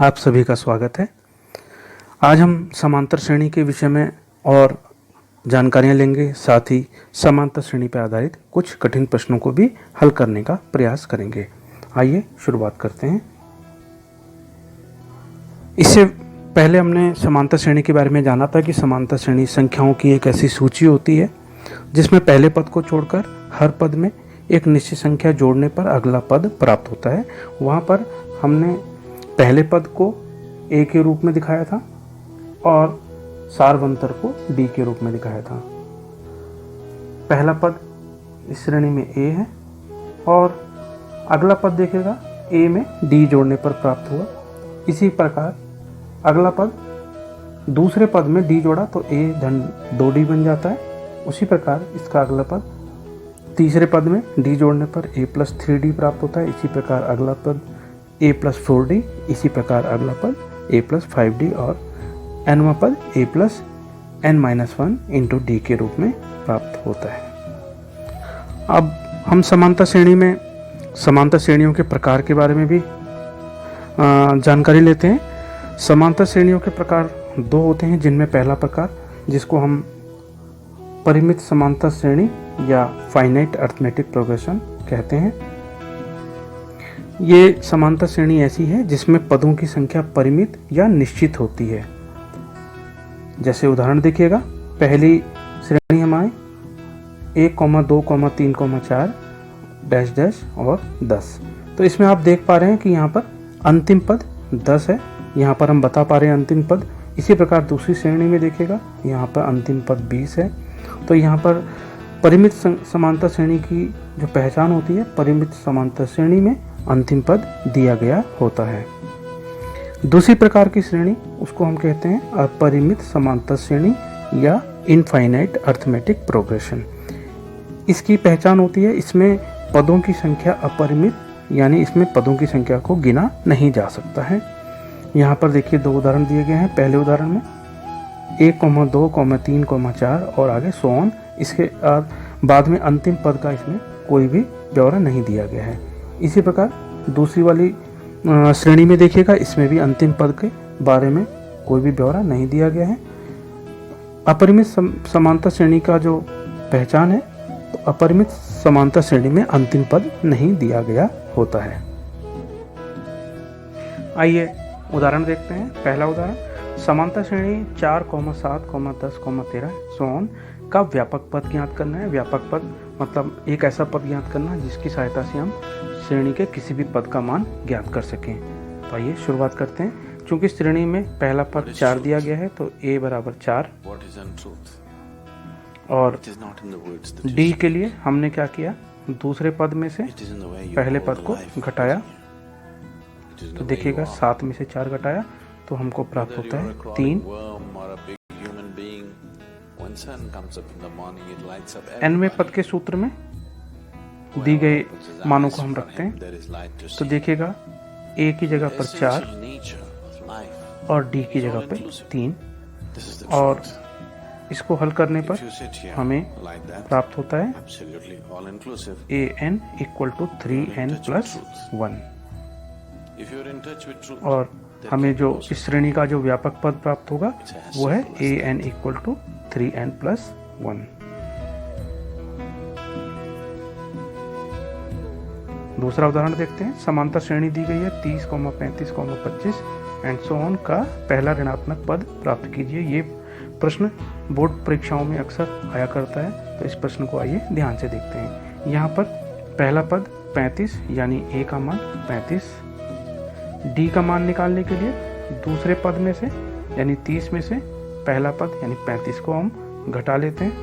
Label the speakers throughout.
Speaker 1: आप सभी का स्वागत है। आज हम समांतर श्रेणी के विषय में और जानकारियां लेंगे, साथ ही समांतर श्रेणी पर आधारित कुछ कठिन प्रश्नों को भी हल करने का प्रयास करेंगे। आइए शुरुआत करते हैं। इससे पहले हमने समांतर श्रेणी के बारे में जाना था कि समांतर श्रेणी संख्याओं की एक ऐसी सूची होती है जिसमें पहले पद को छोड़कर हर पद में एक निश्चित संख्या जोड़ने पर अगला पद प्राप्त होता है। वहाँ पर हमने पहले पद को a के रूप में दिखाया था और सार्वंतर को d के रूप में दिखाया था। पहला पद इस श्रेणी में a है और अगला पद देखेगा a में d जोड़ने पर प्राप्त हुआ। इसी प्रकार अगला पद दूसरे पद में d जोड़ा तो a धन 2d बन जाता है। उसी प्रकार इसका अगला पद तीसरे पद में d जोड़ने पर a प्लस 3d प्राप्त होता है। इसी प्रकार अगला पद a प्लस 4d, इसी प्रकार अगला पद a प्लस 5d और nवां पद a plus n-1 into d के रूप में प्राप्त होता है। अब हम समांतर श्रेणी में समांतर श्रेणियों के प्रकार के बारे में भी जानकारी लेते हैं। समांतर श्रेणियों के प्रकार दो होते हैं, जिनमें पहला प्रकार जिसको हम परिमित समांतर श्रेणी या फाइनाइट अरिथमेटिक प्रोग्रेशन कहते हैं। ये समांतर श्रेणी ऐसी है जिसमें पदों की संख्या परिमित या निश्चित होती है। जैसे उदाहरण देखिएगा, पहली श्रेणी हमारी 1, 2, 3, 4 डैश डैश और 10। तो इसमें आप देख पा रहे हैं कि यहाँ पर अंतिम पद 10 है। यहाँ पर हम बता पा रहे हैं अंतिम पद। इसी प्रकार दूसरी श्रेणी में देखिएगा, यहाँ पर अंतिम पद 20 है। तो यहाँ पर परिमित समांतर श्रेणी की जो पहचान होती है, परिमित समांतर श्रेणी में अंतिम पद दिया गया होता है। दूसरी प्रकार की श्रेणी उसको हम कहते हैं अपरिमित समांतर श्रेणी या इनफाइनाइट अरिथमेटिक प्रोग्रेशन। इसकी पहचान होती है, इसमें पदों की संख्या अपरिमित, यानी इसमें पदों की संख्या को गिना नहीं जा सकता है। यहाँ पर देखिए दो उदाहरण दिए गए हैं। पहले उदाहरण में 1, 2, 3, 4 और आगे सो ऑन। इसके बाद में अंतिम पद का इसमें कोई भी ब्यौरा नहीं दिया गया है। इसी प्रकार दूसरी वाली श्रेणी में देखिएगा, इसमें भी अंतिम पद के बारे में कोई भी ब्यौरा नहीं दिया गया है। अपरिमित समांतर श्रेणी का जो पहचान है, तो अपरिमित समांतर श्रेणी में अंतिम पद नहीं दिया गया होता है। आइए उदाहरण देखते हैं। पहला उदाहरण, समांतर श्रेणी 4, 7, 10, 13 सो ऑन का व्यापक पद ज्ञात करना है। व्यापक पद मतलब एक ऐसा पद ज्ञात करना जिसकी सहायता से हम श्रेणी के किसी भी पद का मान ज्ञात कर सकें। तो आइए शुरुआत करते हैं। चूंकि श्रेणी में पहला पद 4 दिया गया है, तो a बराबर 4 और d के लिए हमने क्या किया, दूसरे पद में से पहले पद को घटाया। तो देखिएगा 7 में से 4 घटाया तो हमको प्राप्त होता है 3। nवें पद के सूत्र में दी गई मानों को हम रखते हैं। तो देखिएगा a की जगह पर 4 और d की जगह पर 3, और इसको हल करने पर हमें प्राप्त होता है an = 3n + 1। और हमें जो इस श्रेणी का जो व्यापक पद प्राप्त होगा वो है an = 3n + 1। दूसरा उदाहरण देखते हैं। समांतर श्रेणी दी गई है 30, 35, 25 एंड सो ऑन का पहला ऋणात्मक पद प्राप्त कीजिए। ये प्रश्न बोर्ड परीक्षाओं में अक्सर आया करता है, तो इस प्रश्न को आइए ध्यान से देखते हैं। यहाँ पर पहला पद 35 यानी a का मान 35। d का मान निकालने के लिए दूसरे पद में से यानी 30 में से पहला पद यानी 35 को हम घटा लेते हैं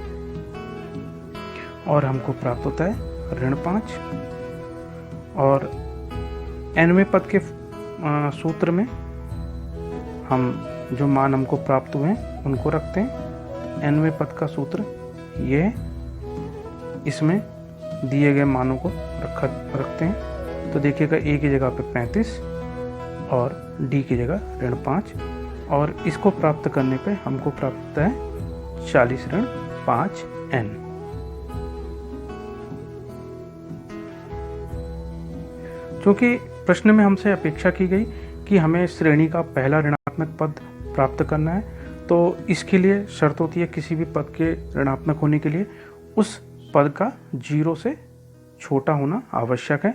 Speaker 1: और हमको प्राप्त होता है -5। और nवें पद के सूत्र में हम जो मान हमको प्राप्त हुए हैं उनको रखते हैं। nवें पद का सूत्र ये है, इसमें दिए गए मानों को रखते हैं। तो देखिएगा a की जगह पे 35 और d की जगह -5, और इसको प्राप्त करने पे हमको प्राप्त होता है 40 - 5n। क्योंकि प्रश्न में हमसे अपेक्षा की गई कि हमें श्रेणी का पहला ऋणात्मक पद प्राप्त करना है, तो इसके लिए शर्त होती है किसी भी पद के ऋणात्मक होने के लिए उस पद का 0 से छोटा होना आवश्यक है।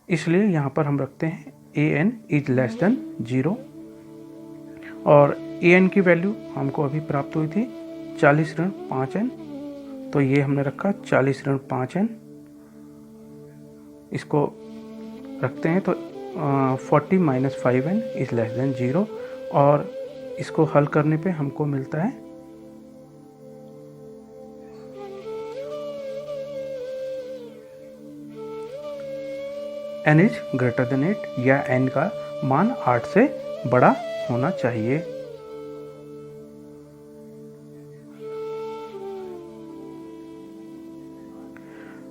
Speaker 1: इसलिए यहाँ पर हम रखते हैं an इज लेस देन 0 और an की वैल्यू हमको अभी प्राप्त हुई थी 40-5n, तो ये हमने रखा 40-5n। इसको रखते हैं तो 40 - 5n इज लेस देन 0 और इसको हल करने पे हमको मिलता है n इज ग्रेटर देन 8 या n का मान 8 से बड़ा होना चाहिए।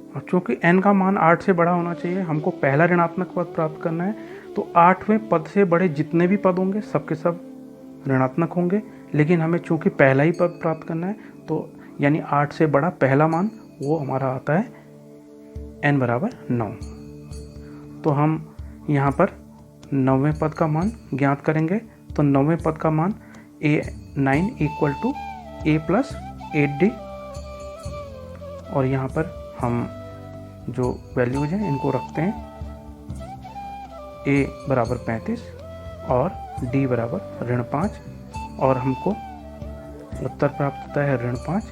Speaker 1: और चूंकि n का मान 8 से बड़ा होना चाहिए, हमको पहला ऋणात्मक पद प्राप्त करना है, तो 8वें पद से बड़े जितने भी पद होंगे सबके सब ऋणात्मक होंगे, लेकिन हमें चूंकि पहला ही पद प्राप्त करना है तो यानी 8 से बड़ा पहला मान वो हमारा आता है n बराबर 9। तो हम यहाँ पर 9वें पद का मान ज्ञात करेंगे, तो 9वें पद का मान a9 = a + 8d और यहाँ पर हम जो वैल्यूज हैं इनको रखते हैं a बराबर 35 और d बराबर -5 और हमको उत्तर प्राप्त होता है -5।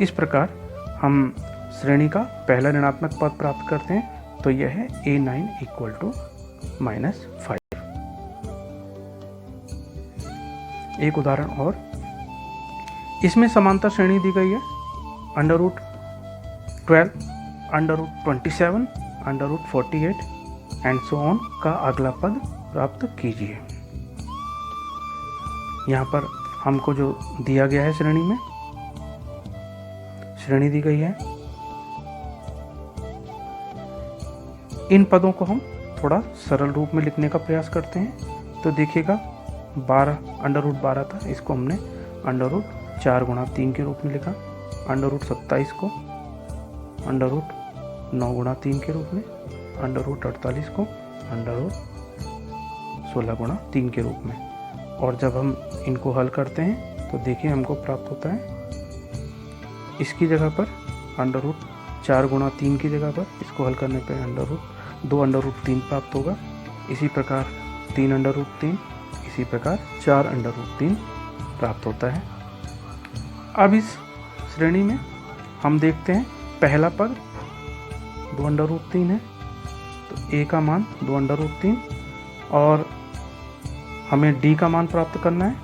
Speaker 1: इस प्रकार हम श्रेणी का पहला ऋणात्मक पद प्राप्त करते हैं, तो यह है a9 = -5। एक उदाहरण और, इसमें समांतर श्रेणी दी गई है √12, √27, √48 एंड सो ऑन का अगला पद प्राप्त कीजिए। यहाँ पर हमको जो दिया गया है श्रेणी में, श्रेणी दी गई है, इन पदों को हम थोड़ा सरल रूप में लिखने का प्रयास करते हैं। तो देखिएगा 12 था, इसको हमने √4 × 3 के रूप में लिखा, √27 को √9 × 3 के रूप में, √48 को √16 × 3 के रूप में। और जब हम इनको हल करते हैं तो देखिए हमको प्राप्त होता है, इसकी जगह पर √4 × 3 की जगह पर इसको हल करने पे √2 प्राप्त होगा। इसी प्रकार 3 √3, इसी प्रकार 4 √3 प्राप्त होता है। अब इस श्रेणी में हम देखते हैं पहला पद 2 √3 है, तो a का मान 2 √3 और हमें d का मान प्राप्त करना है।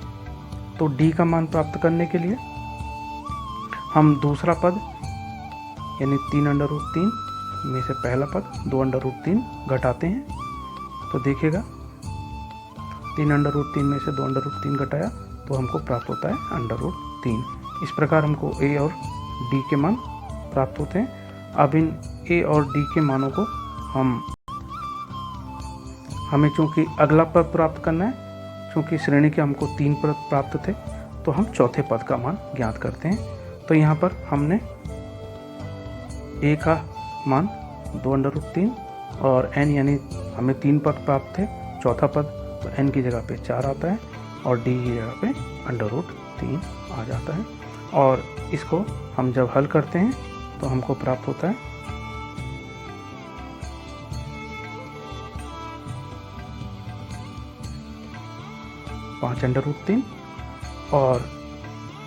Speaker 1: तो d का मान प्राप्त करने के लिए हम दूसरा पद यानी 3 √3 में से पहला पद 2 √3 घटाते हैं। तो देखिएगा 3 √3 में से 2 √3 घटाया तो हमको प्राप्त होता है √3। इस प्रकार हमको a और d के मान प्राप्त होते हैं। अब इन a और d के मानों को हमें चूंकि अगला पद प्राप्त करना है, चूंकि श्रेणी के हमको 3 पद प्राप्त थे, तो हम चौथे पद का मान ज्ञात करते हैं। तो यहाँ पर हमने a का मान 2 √3 और n यानी हमें 3 पद प्राप्त थे, चौथा पद तो n की जगह पे 4 आता है और d की जगह पे √3 आ जाता है। और इसको हम जब हल करते हैं तो हमको प्राप्त होता है 5 √3 और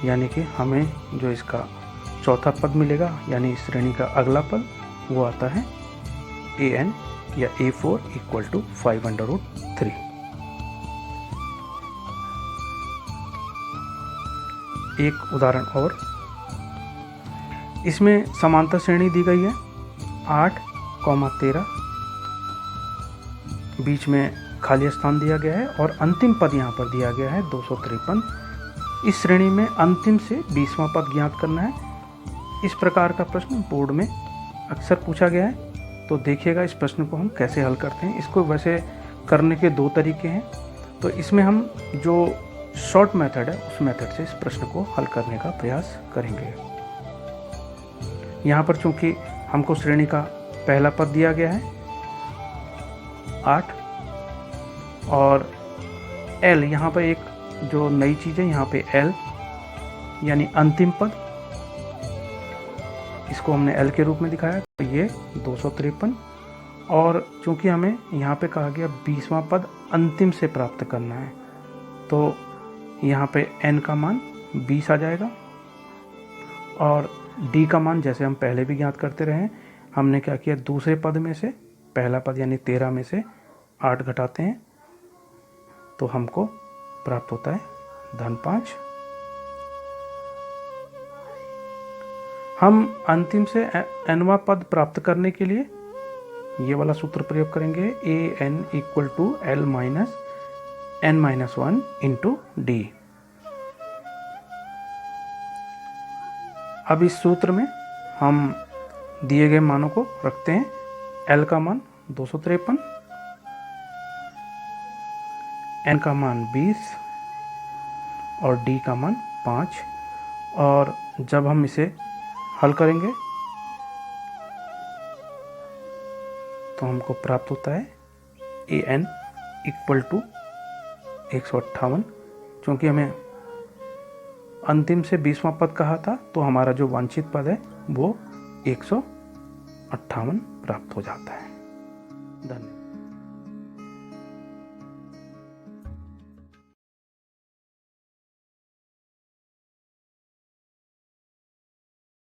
Speaker 1: यानी कि हमें जो इसका चौथा पद मिलेगा यानी श्रेणी का अगला पद वो आता है an या a4 = 5 √3। एक उदाहरण और, इसमें समांतर श्रेणी दी गई है 8, 13, बीच में खाली स्थान दिया गया है और अंतिम पद यहाँ पर दिया गया है 253। इस श्रेणी में अंतिम से 20वां पद ज्ञात करना है। इस प्रकार का प्रश्न बोर्ड में अक्सर पूछा गया है। तो देखिएगा इस प्रश्न को हम कैसे हल करते हैं। इसको वैसे करने के 2 तरीके हैं, तो इसमें हम जो शॉर्ट मेथड है उस मेथड से इस प्रश्न को हल करने का प्रयास करेंगे। यहाँ पर चूंकि हमको श्रेणी का पहला पद दिया गया है 8 और एल, यहाँ पर एक जो नई चीज़ है यहाँ पे एल यानी अंतिम पद, इसको हमने एल के रूप में दिखाया, तो ये 253। और चूंकि हमें यहाँ पे कहा गया 20वां पद अंतिम से प्राप्त करना है, तो यहाँ पे n का मान 20 आ जाएगा और d का मान जैसे हम पहले भी ज्ञात करते रहे, हमने क्या किया, दूसरे पद में से पहला पद यानी 13 में से 8 घटाते हैं तो हमको प्राप्त होता है -5। हम अंतिम से nवां पद प्राप्त करने के लिए ये वाला सूत्र प्रयोग करेंगे, an = l - n-1 × d। अब इस सूत्र में हम दिए गए मानों को रखते हैं। l का मान 253, n का मान 20 और d का मान 5। और जब हम इसे हल करेंगे तो हमको प्राप्त होता है an = 158। क्योंकि हमें अंतिम से 20वां पद कहा था, तो हमारा जो वांछित पद है वो 158 प्राप्त हो जाता है। धन्यवाद।